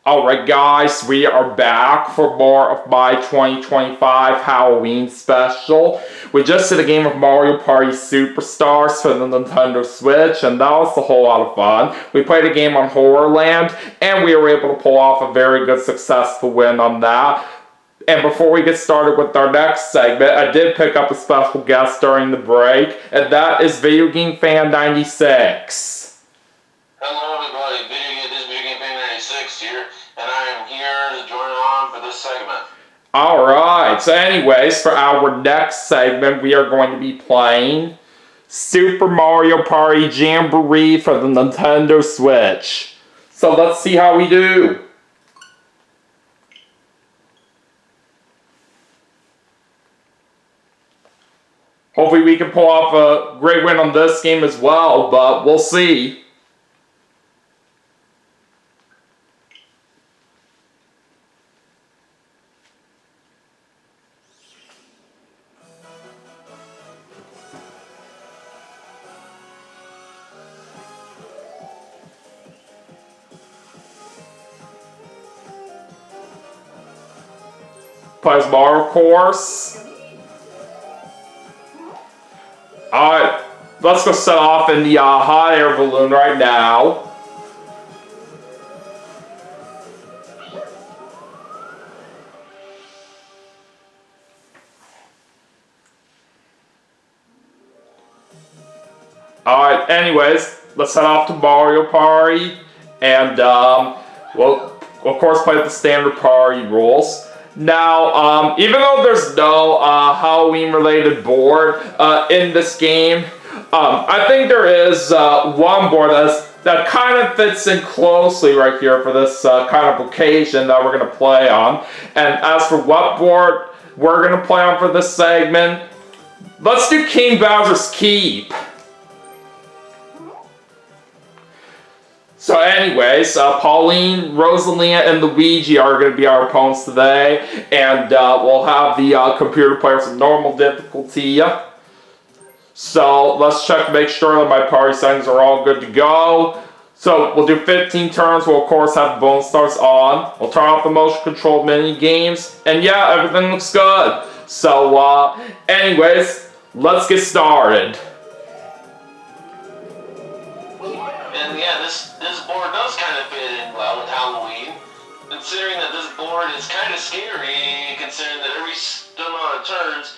Alright guys, we are back for more of my 2025 Halloween special. We just did a game of Mario Party Superstars for the Nintendo Switch, and that was a whole lot of fun. We played a game on Horrorland, and we were able to pull off a very good successful win on that. And before we get started with our next segment, I did pick up a special guest during the break, and that is Video Game Fan 96. Hello everybody, this is Video Game Fan 96 here, and I am here to join on for this segment. Alright, so anyways, for our next segment, we are going to be playing Super Mario Party Jamboree for the Nintendo Switch. So let's see how we do. Hopefully we can pull off a great win on this game as well, but we'll see. Plays Mario course. Alright, let's go set off in the hot air balloon right now. Alright, anyways, let's head off to Mario Party, and we'll of course play the standard party rules. Now, even though there's no Halloween-related board in this game, I think there is one board that kind of fits in closely right here for this kind of occasion that we're going to play on. And as for what board we're going to play on for this segment, let's do King Bowser's Keep. So anyways, Pauline, Rosalina, and Luigi are going to be our opponents today, and we'll have the computer players with normal difficulty. So let's check to make sure that my party settings are all good to go. So we'll do 15 turns. We'll of course have the bonus stars on. We'll turn off the motion controlled mini games, and yeah, everything looks good. So anyways, let's get started. And yeah, this board does kind of fit in well with Halloween, considering that this board is kind of scary, considering that every amount of turns,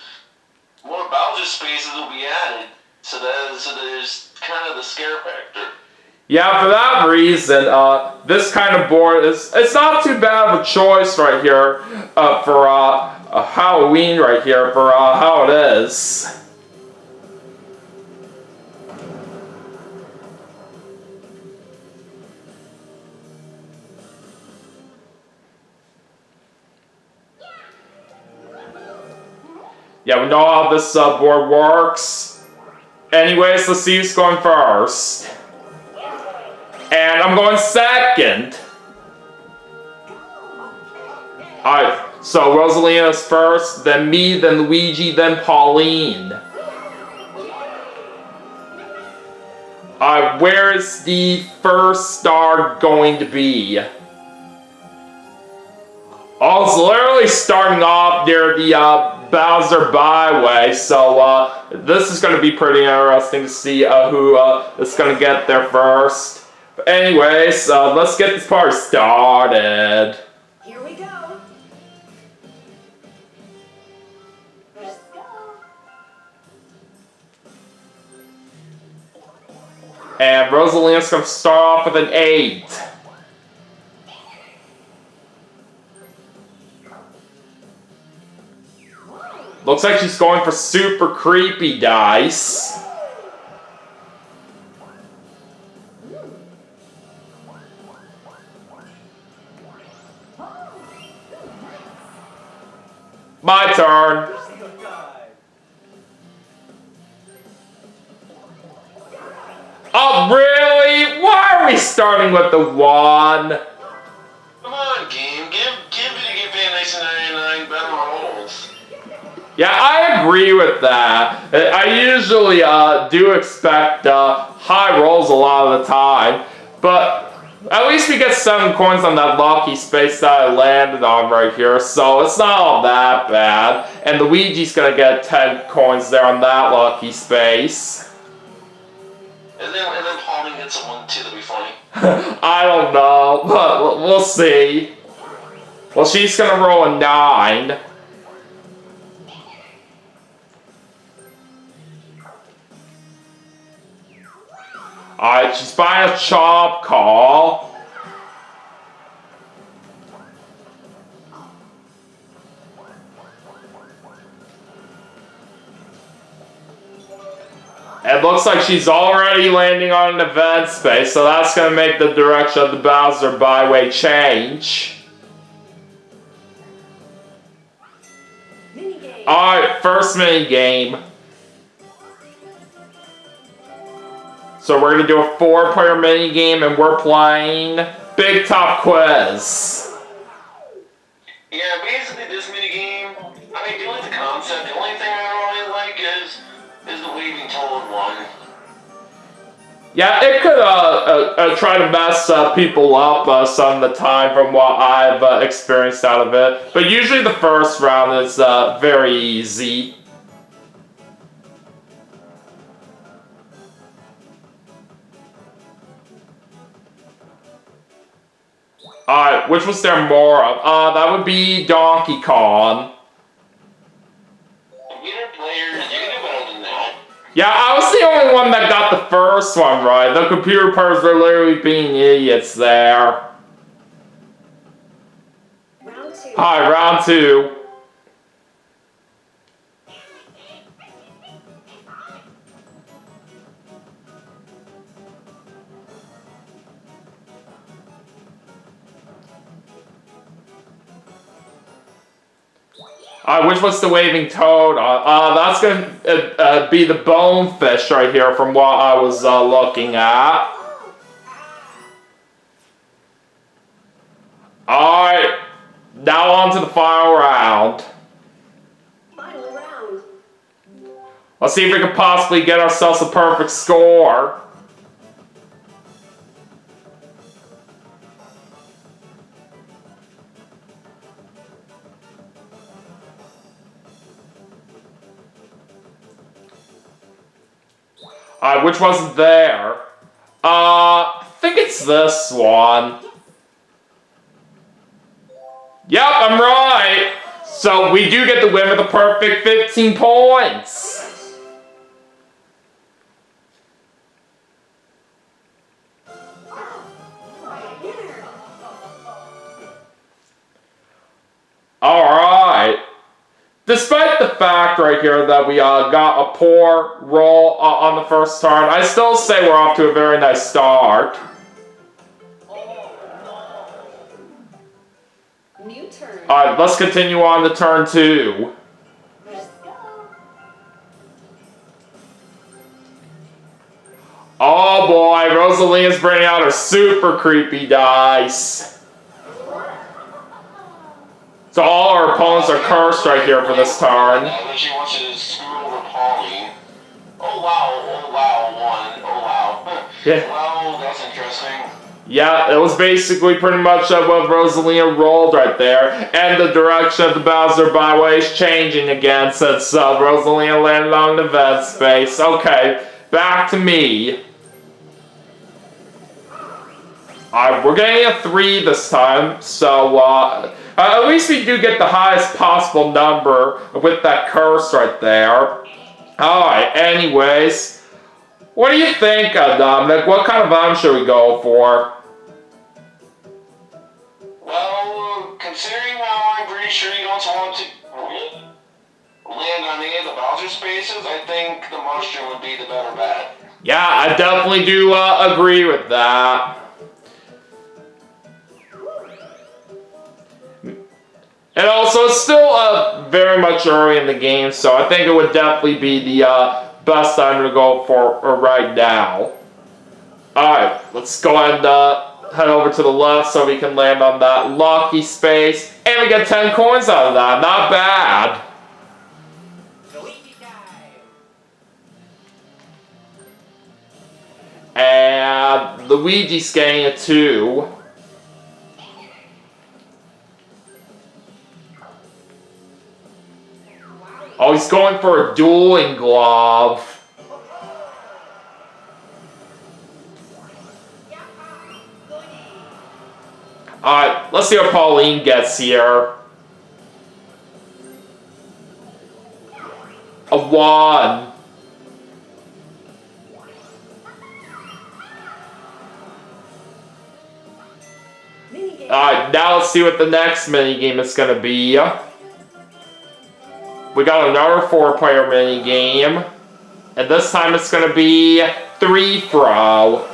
more Bowser spaces will be added, so there's kind of the scare factor. Yeah, for that reason, this kind of board it's not too bad of a choice right here for Halloween right here for how it is. Yeah, we know how this board works. Anyways, let's see who's going first. And I'm going second. Alright, so Rosalina's first, then me, then Luigi, then Pauline. Alright, where is the first star going to be? Oh, it's literally starting off near the Bowser Byway, so this is going to be pretty interesting to see who is going to get there first. But anyways, let's get this party started. Here we go. Let's go. And Rosalina's going to start off with an 8. Looks like she's going for super creepy dice. My turn. Oh, really? Why are we starting with the 1? Come on, game, give Video Game Fan 99 better rolls. Yeah, I agree with that. I usually do expect high rolls a lot of the time, but At least we get 7 coins on that lucky space that I landed on right here, so it's not all that bad. And Luigi's gonna get 10 coins there on that lucky space. And then Pauline gets a 1 too, that'd be funny. I don't know, but we'll see. Well, she's gonna roll a 9. Alright, she's buying a chop call. It looks like she's already landing on an event space, so that's going to make the direction of the Bowser Byway change. Minigame. Alright, first mini game. So we're going to do a 4-player mini game, and we're playing Big Top Quiz. Yeah, basically this minigame, I do like the concept. The only thing I really like is the waving toad one. Yeah, it could try to mess people up some of the time from what I've experienced out of it. But usually the first round is very easy. Alright, which was there more of? That would be Donkey Kong. Beginner players, you can do better than that. Yeah, I was the only one that got the first one right. The computer players were literally being idiots there. Round 2. Alright, round 2. Which was the waving toad? That's gonna be the bonefish right here from what I was looking at. Alright, now on to the final round. Final round. Let's see if we can possibly get ourselves a perfect score. Which wasn't there. I think it's this one. Yep, I'm right. So we do get the win with a perfect 15 points. Alright. Despite the fact right here that we got a poor roll on the first turn, I still say we're off to a very nice start. New turn. Alright, let's continue on to turn 2. Let's go. Oh boy, Rosalina's bringing out her super creepy dice. So all our opponents are cursed right here for this turn. And then she wants to screw over Pauline. Oh wow, 1. Oh wow. Yeah. Wow, that's interesting. Yeah, it was basically pretty much what Rosalina rolled right there. And the direction of the Bowser Byway is changing again since Rosalina landed on the event space. Okay, back to me. Alright, we're getting a 3 this time, so at least we do get the highest possible number with that curse right there. Alright, anyways, what do you think, Dominic? What kind of item should we go for? Well, considering now I'm pretty sure you don't want to land on any of the Bowser spaces, I think the mushroom would be the better bet. Yeah, I definitely do agree with that. And also, it's still very much early in the game, so I think it would definitely be the best time to go for right now. Alright, let's go ahead and head over to the left so we can land on that lucky space. And we get 10 coins out of that, not bad. And Luigi's getting it too. Oh, he's going for a dueling glove. Alright, let's see what Pauline gets here. A 1. Alright, now let's see what the next minigame is going to be. We got another 4-player minigame. And this time it's going to be 3 throw.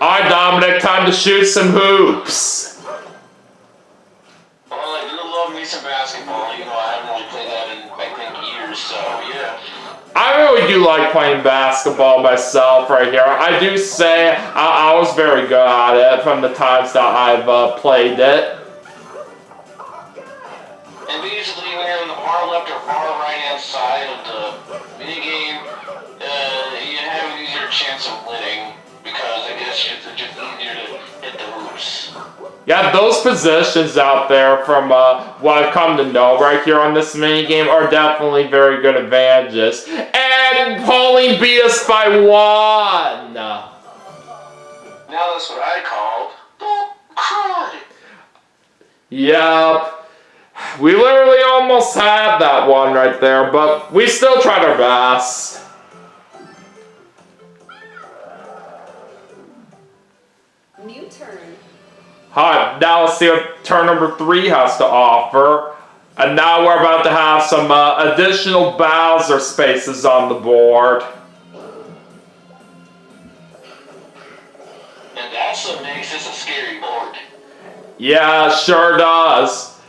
Alright, Dominic, time to shoot some hoops. Well, I do love me some basketball. You know, I haven't really played that in, I think, years, so yeah. I really do like playing basketball myself right here. I do say I was very good at it from the times that I've played it. And basically, when you're on the far left or far right-hand side of the minigame, you have an easier chance of winning, because I guess it's just easier to hit the hoops. Yeah, those positions out there from what I've come to know right here on this minigame are definitely very good advantages. And Pauline beat us by 1! Now that's what I called don't cry. Yep. We literally almost had that one right there, but we still tried our best. New turn. Alright, now let's see what turn number 3 has to offer. And now we're about to have some additional Bowser spaces on the board. And that's what makes this a scary board. Yeah, it sure does.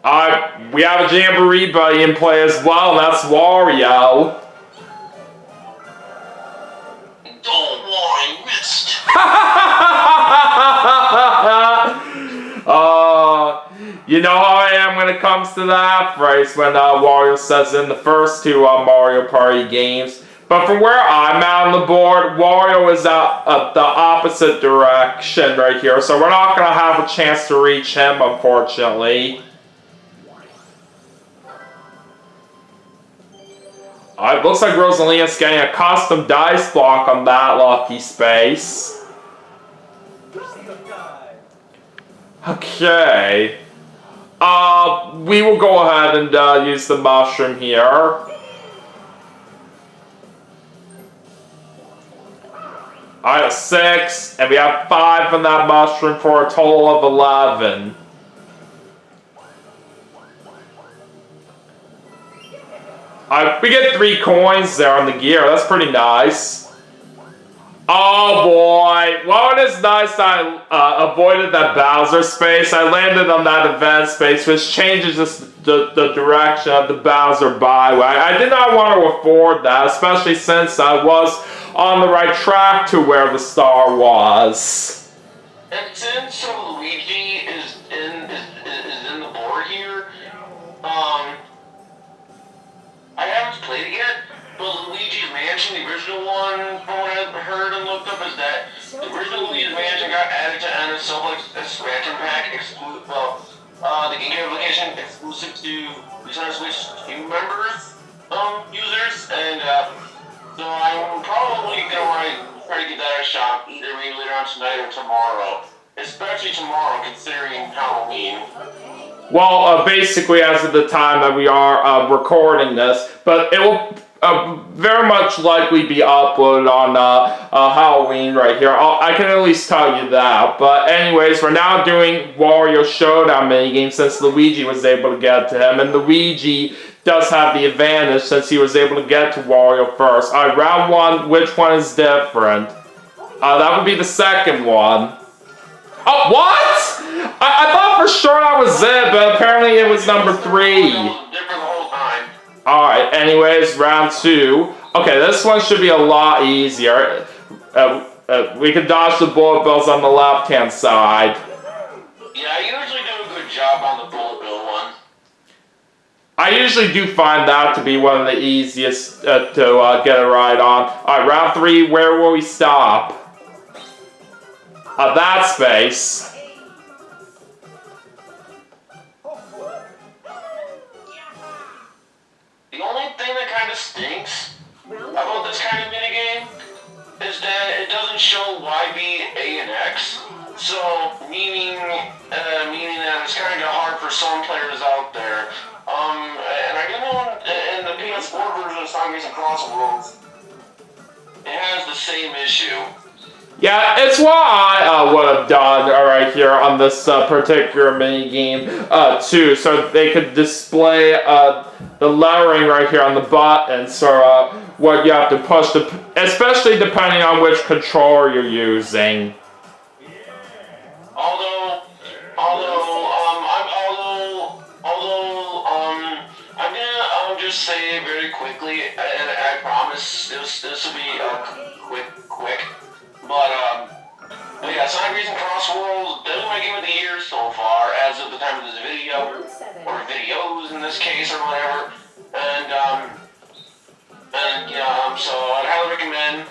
Alright, we have a Jamboree buddy in play as well, and that's Wario. Don't worry, missed. You know how I am when it comes to that phrase when Wario says in the first 2 Mario Party games. But from where I'm at on the board, Wario is out the opposite direction right here, so we're not going to have a chance to reach him, unfortunately. It looks like Rosalina's getting a custom dice block on that lucky space. Okay. We will go ahead and use the mushroom here. Alright, 6, and we have 5 from that mushroom for a total of 11. We get 3 coins there on the gear. That's pretty nice. Oh boy. Well, it is nice I avoided that Bowser space. I landed on that event space, which changes the direction of the Bowser byway. I did not want to afford that, especially since I was on the right track to where the star was. And since Luigi is in the board here, I haven't played it yet, but Luigi's Mansion, the original one, from what I've heard and looked up, is that the original Luigi's Mansion got added to NSO like a expansion pack, the game application exclusive to Nintendo Switch Team members, users, and so I'm probably gonna try to get that a shot either maybe later on tonight or tomorrow, especially tomorrow considering Halloween. Well, basically as of the time that we are recording this, but it will very much likely be uploaded on Halloween right here. I can at least tell you that. But anyways, we're now doing Wario Showdown minigame since Luigi was able to get to him. And Luigi does have the advantage since he was able to get to Wario first. Alright, round 1, which one is different? That would be the second one. Oh, what? I thought for sure that was it, but apparently it was number 3. Alright, anyways, round 2. Okay, this one should be a lot easier. We can dodge the bullet bills on the left-hand side. Yeah, I usually do a good job on the bullet bill one. I usually do find that to be one of the easiest to get a ride on. Alright, round 3, where will we stop? That space. The only thing that kind of stinks about this kind of minigame is that it doesn't show Y, B, A, and X. So, meaning that it's kind of hard for some players out there. And I do know in the PS4 version of Sonic Racing Cross Worlds, it has the same issue. Yeah, it's what I would have done right here on this particular mini game too, so they could display the lettering right here on the buttons, or what you have to push, especially depending on which controller you're using. I'm gonna just say very quickly, and I promise this will be quick. But yeah, Sonic Racing Cross Worlds, definitely my game of the year so far, as of the time of this video, or videos in this case, or whatever. So I'd highly recommend,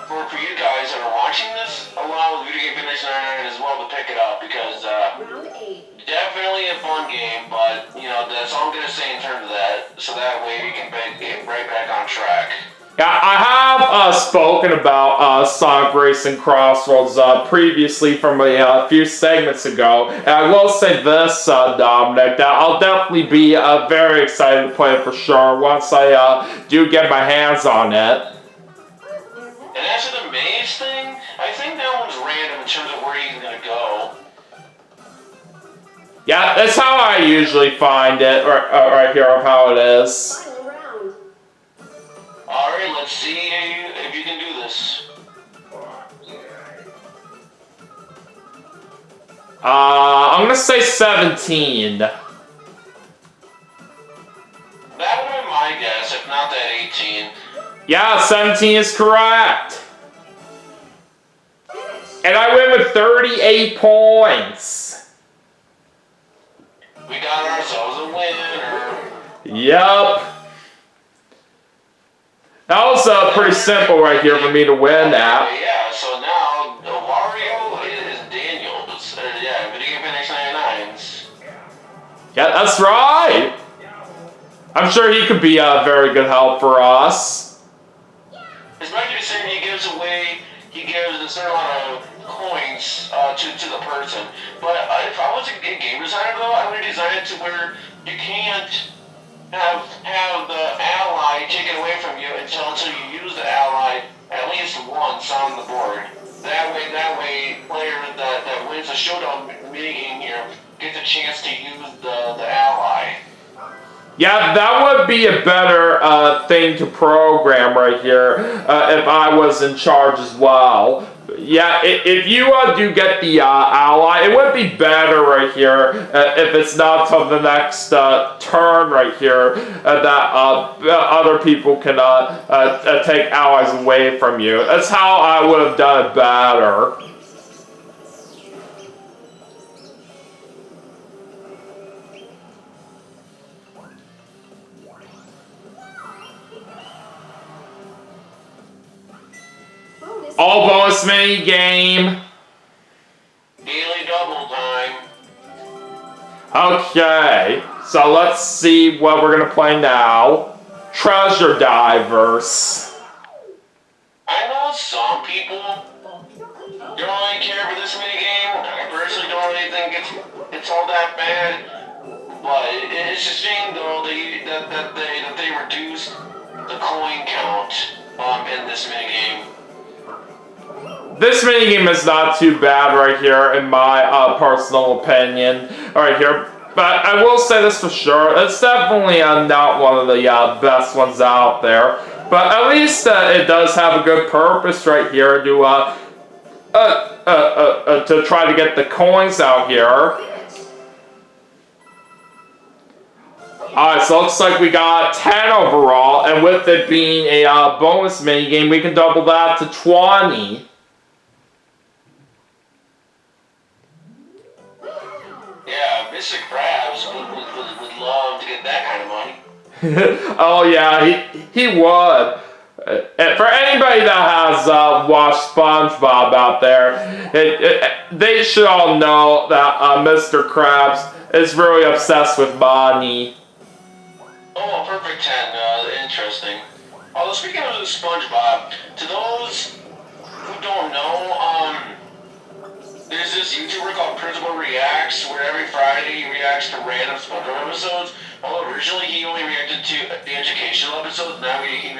for you guys that are watching this, along with Video Game Fitness 99 as well, to pick it up, because, definitely a fun game, but, that's all I'm gonna say in terms of that, so that way we can get right back on track. Yeah, I have spoken about Sonic Racing Crossroads previously from a few segments ago, and I will say this, Dominic, that I'll definitely be very excited to play it for sure once I do get my hands on it. And as for the maze thing, I think that one's random in terms of where he's gonna go. Yeah, that's how I usually find it, right here of how it is. Alright, let's see if you can do this. I'm gonna say 17. That would be my guess, if not that 18. Yeah, 17 is correct. And I win with 38 points. We got ourselves a winner. Yup. That was pretty simple right here for me to win that. Yeah, so now Wario is Daniels. Yeah, Video Game Fitness 99's. Yeah, that's right. I'm sure he could be a very good help for us. Especially considering he gives a certain amount of coins to the person. But if I was a game designer though, I would design it to where you can't have the ally taken away from you until you use the ally at least once on the board. That way, player that wins the showdown minigame here gets a chance to use the ally. Yeah, that would be a better thing to program right here if I was in charge as well. Yeah, if you do get the ally, it would be better right here if it's not till the next turn right here that other people can take allies away from you. That's how I would have done it better. All bonus mini game. Daily double time. Okay, so let's see what we're gonna play now. Treasure Divers. I know some people don't really care for this minigame. I personally don't really think it's all that bad. But it's a shame though that they reduced the coin count in this minigame. This minigame is not too bad right here, in my personal opinion, right here. But I will say this for sure, it's definitely not one of the best ones out there. But at least it does have a good purpose right here to try to get the coins out here. Alright, so it looks like we got 10 overall, and with it being a bonus minigame, we can double that to 20. Yeah, Mr. Krabs would love Oh yeah, he would. For anybody that has watched SpongeBob out there, they should all know that Mr. Krabs is really obsessed with money. Oh, perfect 10. Interesting. Although speaking of SpongeBob, to those who don't know, there's this YouTuber called Principal Reacts, where every Friday he reacts to random SpongeBob episodes. Although originally he only reacted to the educational episodes, now he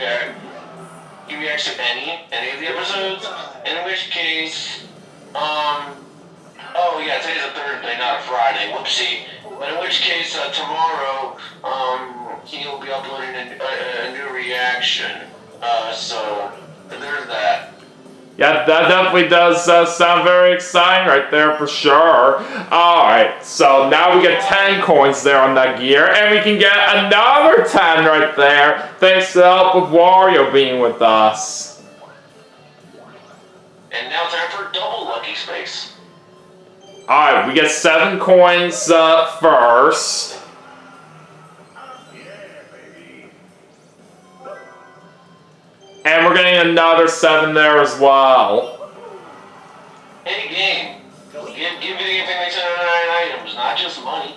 reacts to any of the episodes. In which case, oh yeah, today's a Thursday, not a Friday. Whoopsie. But in which case, tomorrow, he'll be uploading a new reaction. So there's that. Yeah, that definitely does sound very exciting right there for sure. Alright, so now we get 10 coins there on that gear, and we can get another 10 right there, thanks to the help of Wario being with us. And now time for double lucky space. Alright, we get 7 coins first. And we're getting another 7 there as well. Any game. Give me anything makes 99 items, not just money.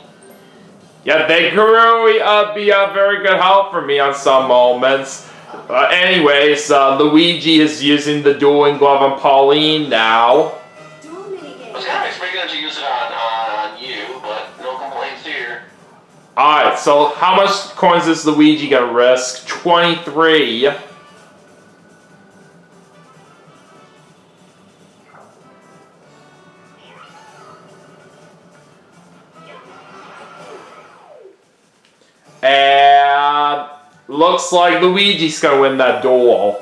Yeah, they could really be a very good help for me on some moments. Anyways, Luigi is using the dueling glove on Pauline now. I was kind of expecting them to use it on you, but no complaints here. Alright, so how much coins is Luigi gonna risk? 23. And looks like Luigi's gonna win that duel.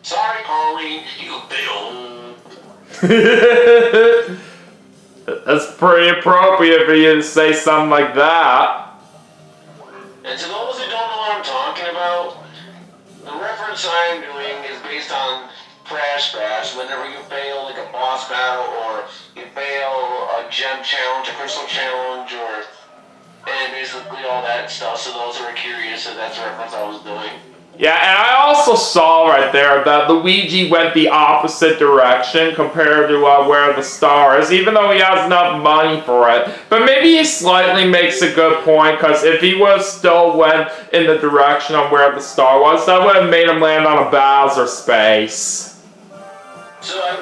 Sorry, Pauline, you failed. That's pretty appropriate for you to say something like that. And to those who don't know what I'm talking about, the reference I'm doing is based on Crash Bash. Whenever you fail like a boss battle, or you fail a gem challenge, a crystal challenge, and basically all that stuff. So those who are curious, that's the reference I was doing. Yeah, and I also saw right there that Luigi went the opposite direction compared to where the star is, even though he has enough money for it. But maybe he slightly makes a good point, because if he would have still went in the direction of where the star was, that would have made him land on a Bowser space. So I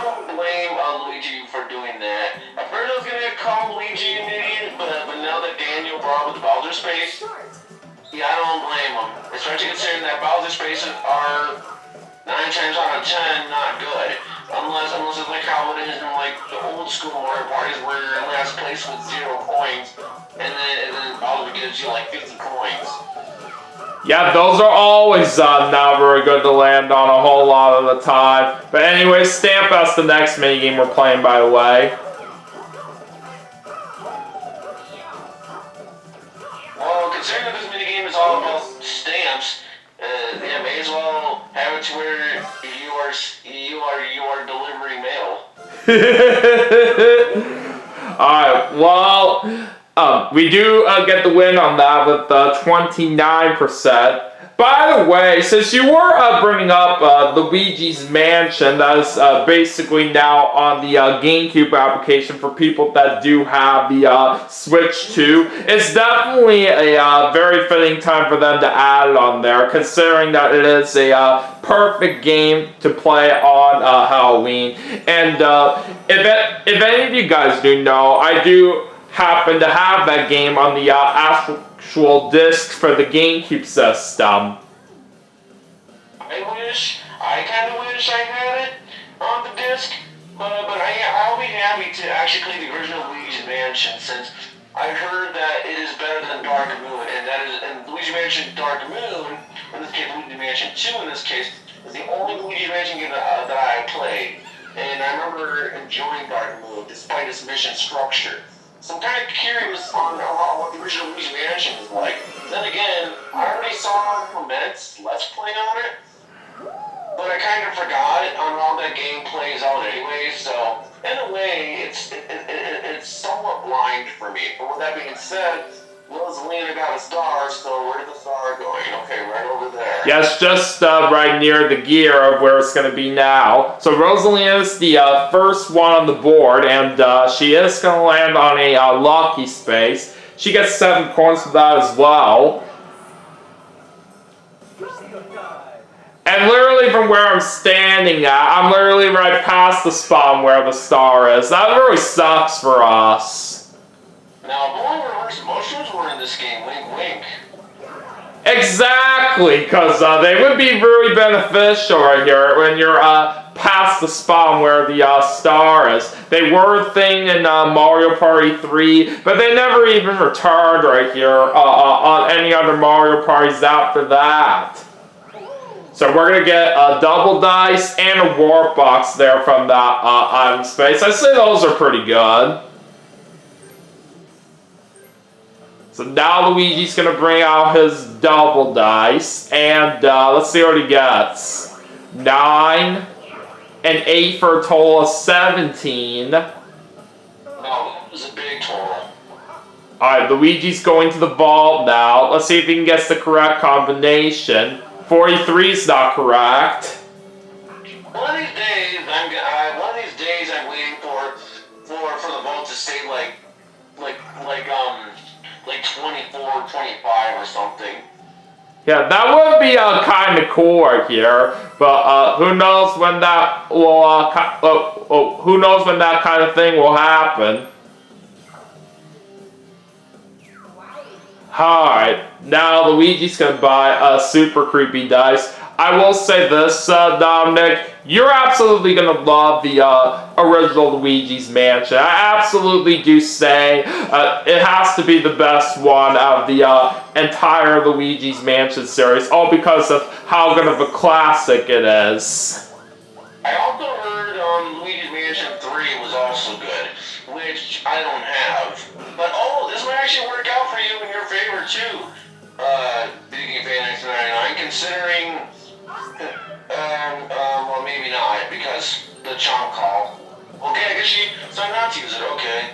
don't blame Luigi for doing that. At first I was going to call Luigi an idiot, but now that Daniel brought up the Bowser space, yeah, I don't blame him. Especially considering that Bowser spaces are 9 times out of 10 not good. Unless it's like how it is in like the old school Mario parties where you're in last place with 0 coins, and then Bowser gives you like 50 coins. Yeah, those are always not very good to land on a whole lot of the time. But anyway, Stamp us the next minigame we're playing, by the way. Well, considering that this minigame is all about stamps, yeah, may as well have it to where you are delivering mail. Alright, well, we do get the win on that with 29%. By the way, since you were bringing up Luigi's Mansion, that is basically now on the GameCube application for people that do have the Switch 2, it's definitely a very fitting time for them to add it on there, considering that it is a perfect game to play on Halloween. And if any of you guys do know, I do happen to have that game on the actual disc for the GameCube system. I kind of wish I had it on the disc, but I'll be happy to actually play the original Luigi's Mansion, since I heard that it is better than Dark Moon, and Luigi Mansion Dark Moon, in this case Luigi Mansion 2 in this case, is the only Luigi Mansion game that I played, and I remember enjoying Dark Moon despite its mission structure. So I'm kind of curious on what the original Luigi Mansion is like. Then again, I already saw Clement's Let's Play on it, but I kind of forgot on how that game plays out anyway. So in a way, it's it's somewhat blind for me. But with that being said, Rosalina got a star, so where's the star going? Okay, right over there. Yes, just right near the gear of where it's going to be now. So Rosalina is the first one on the board, and she is going to land on a lucky space. She gets 7 coins for that as well. And literally from where I'm standing at, I'm literally right past the spot where the star is. That really sucks for us. Now, if only reverse emotions were in this game, wink wink. Exactly, because they would be really beneficial right here when you're past the spot where the star is. They were a thing in Mario Party 3, but they never even returned right here on any other Mario Parties after that. So we're going to get a double dice and a warp box there from that item space. I say those are pretty good. So now Luigi's going to bring out his double dice, and let's see what he gets. 9 and 8 for a total of 17. No, it was a big total. Alright, Luigi's going to the vault now. Let's see if he can guess the correct combination. 43 is not correct. One of these days, I'm waiting for the vault to stay like 24, 25 or something. Yeah, that would be kind of cool right here, but who knows when that will who knows when that kind of thing will happen. Alright, now Luigi's gonna buy a super creepy dice. I will say this, Dominic, you're absolutely gonna love the original Luigi's Mansion. I absolutely do say it has to be the best one of the entire Luigi's Mansion series, all because of how good of a classic it is. I also heard Luigi's Mansion 3 was also good, which I don't have. But this might actually work out for you in your favor too, Video Game Fan 1999, considering, well maybe not, because the chomp call. Okay, I guess she decided not to use it, okay.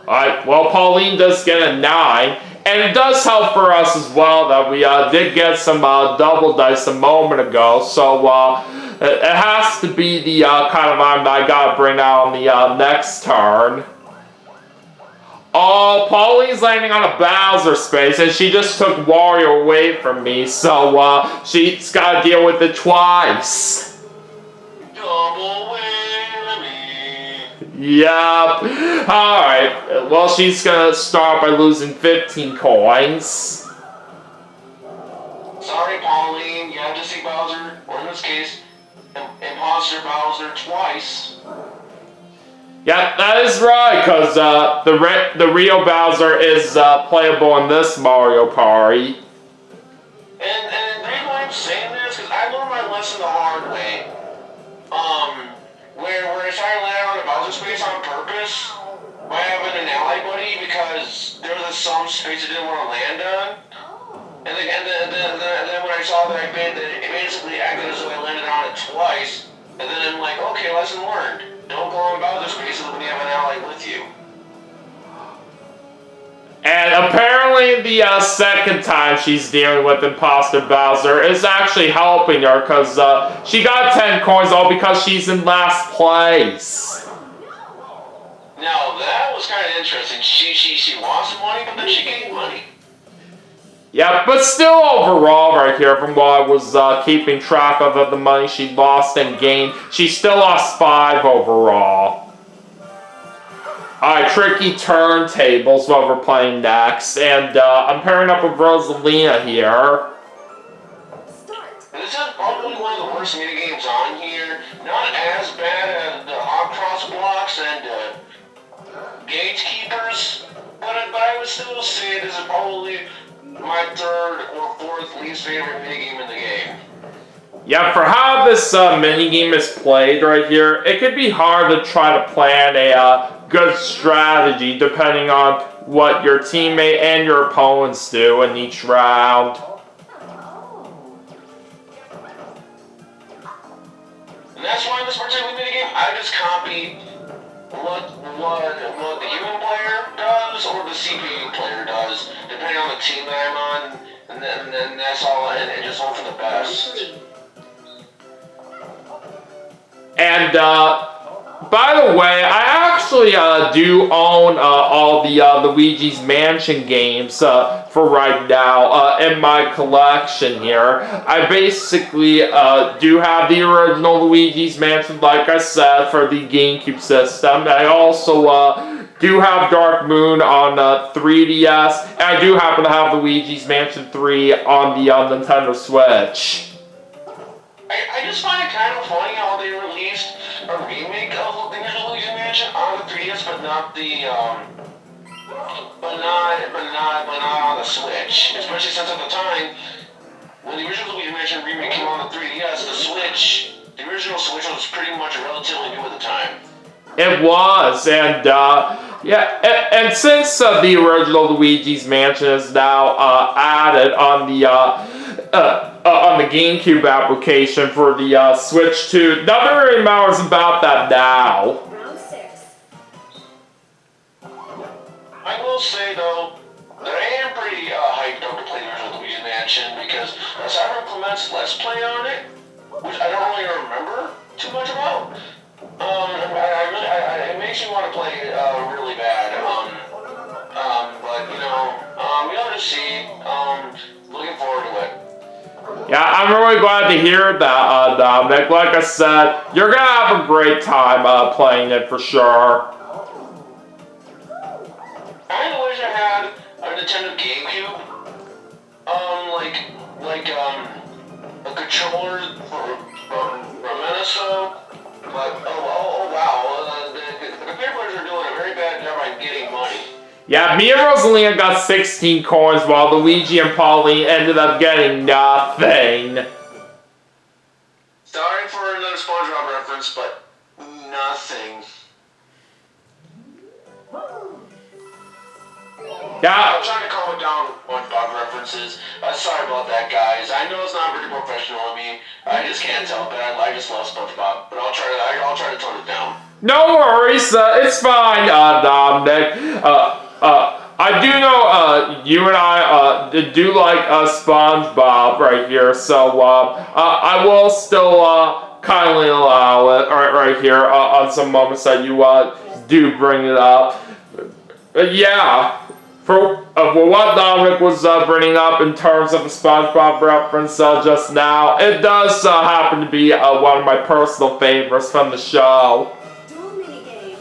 Alright, well Pauline does get a 9, and it does help for us as well that we did get some double dice a moment ago, so it has to be the kind of item that I gotta bring out on the next turn. Oh, Pauline's landing on a Bowser space, and she just took Wario away from me, so she's gotta deal with it twice. Double whammy. Yep. Alright, well she's gonna start by losing 15 coins. Sorry, Pauline, you have to see Bowser, or in this case, Imposter Bowser twice. Yeah, that is right, because the real Bowser is playable in this Mario Party. And the reason why I'm saying this, because I learned my lesson the hard way. Where I tried to land on a Bowser space on purpose by having an ally buddy, because there was some space I didn't want to land on. And then when I saw that I did, it basically acted as though I landed on it twice. And then I'm like, okay, lesson learned. Don't go on Bowser spaces when you have an ally with you. And apparently the second time she's dealing with Imposter Bowser is actually helping her, because she got 10 coins all because she's in last place. Now that was kind of interesting. She lost money, but then she gained money. Yeah, but still overall right here, from what I was keeping track of the money she lost and gained, she still lost 5 overall. Alright, tricky turntables what we're playing next, and I'm pairing up with Rosalina here. This is probably one of the worst minigames on here. Not as bad as the hot cross blocks and gatekeepers, but I would still say this is probably my 3rd or 4th least favorite minigame in the game. Yeah, for how this minigame is played right here, it could be hard to try to plan a good strategy depending on what your teammate and your opponents do in each round. And that's why in this particular minigame, I just copied what the human player does or the CPU player does, depending on the team that I'm on, and then that's all, and just hope for the best. And by the way, I actually do own all the Luigi's Mansion games for right now in my collection here. I basically do have the original Luigi's Mansion, like I said, for the GameCube system. I also do have Dark Moon on 3DS, and I do happen to have Luigi's Mansion 3 on the Nintendo Switch. I just find it kind of funny how they released a remake of the original Luigi's Mansion on the 3DS, but not on the Switch. Especially since at the time, when the original Luigi's Mansion remake came on the 3DS, the original Switch was pretty much relatively new at the time. It was, and and since the original Luigi's Mansion is now added on the GameCube application for the Switch 2, nothing really matters about that now. Round 6. I will say though that I am pretty hyped up to play the original Luigi's Mansion because Cyber Clement's Let's Play on it, which I don't really remember too much about. It makes me want to play it really bad. But we'll just see. Looking forward to it. Yeah, I'm really glad to hear that, Dominic. Like I said, you're gonna have a great time playing it for sure. I wish I had a Nintendo GameCube. A controller from Minnesota. But wow, the computer players are doing a very bad job on getting money. Yeah, me and Rosalina got 16 coins while Luigi and Pauline ended up getting nothing. Sorry for another SpongeBob reference, but nothing. Yeah. I'm trying to calm it down with SpongeBob references. Sorry about that, guys. I know it's not very professional of me. I just can't help it. I just love SpongeBob, but I'll try to tone it down. No worries, it's fine, Dominic. I do know you and I do like SpongeBob right here, so I will still kindly allow it right here on some moments that you do bring it up. Yeah. For what Dominic was bringing up in terms of a SpongeBob reference just now, it does happen to be one of my personal favorites from the show. Dual minigame.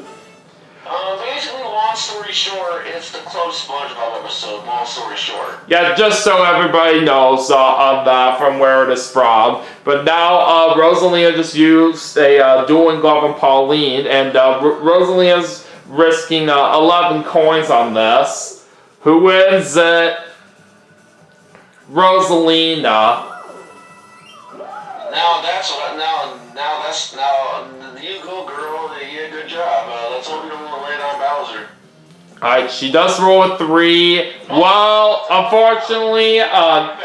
Basically, long story short, it's the close SpongeBob episode, long story short. Yeah, just so everybody knows on that from where it is from. But now Rosalina just used a dueling glove on Pauline, and Rosalina's risking 11 coins on this. Who wins it? Rosalina. Now you go, girl. You did a good job. Let's hope you don't want to land on Bowser. Alright, she does roll a 3. Well, unfortunately, well,